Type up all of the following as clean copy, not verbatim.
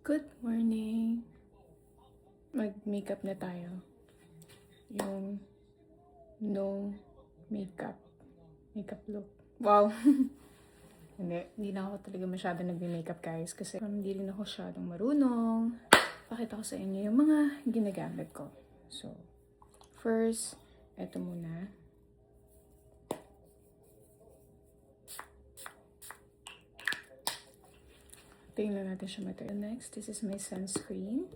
Good morning! Mag-makeup na tayo. Yung no makeup look. Wow! Hindi na ako talaga masyado nag-makeup guys kasi hindi rin ako masyadong marunong. Pakita ko sa inyo yung mga ginagamit ko. So, first, eto muna. Tingnan natin siya matagal. Next, this is my sunscreen.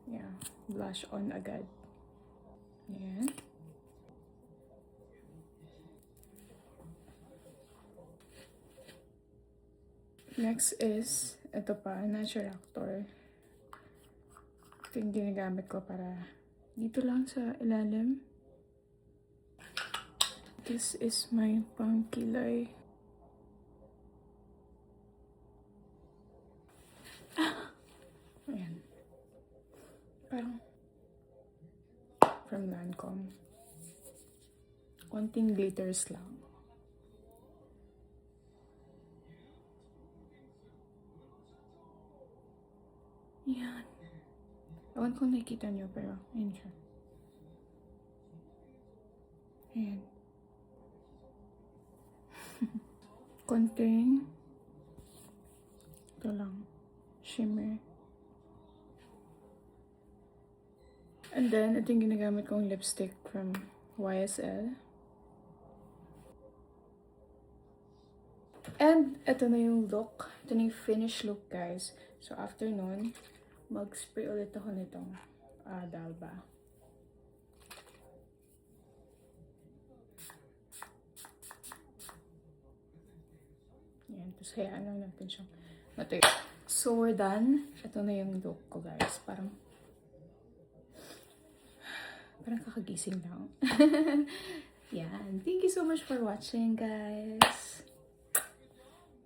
Yeah, blush on agad. Ayan. Next is, ito pa, Natural Actor. Ito yung ginagamit ko para dito lang sa ilalim. This is my pangkilay. Ayan. Parang from Lancome. Konting glitters lang. Yan. Ewan kung nakikita nyo, pero ayun siya. Ayan. Konting ito lang. Shimmer. And then, ito yung ginagamit kong lipstick from YSL. And ito na yung look. Ito na yung finished look, guys. So, after nun, mag-spray ulit ako nitong Dalba. Yan. Tapos hayaan lang natin siyang matuyo. So, we're done. Ito na yung look ko, guys. Parang kakagising lang. Yan. Thank you so much for watching, guys.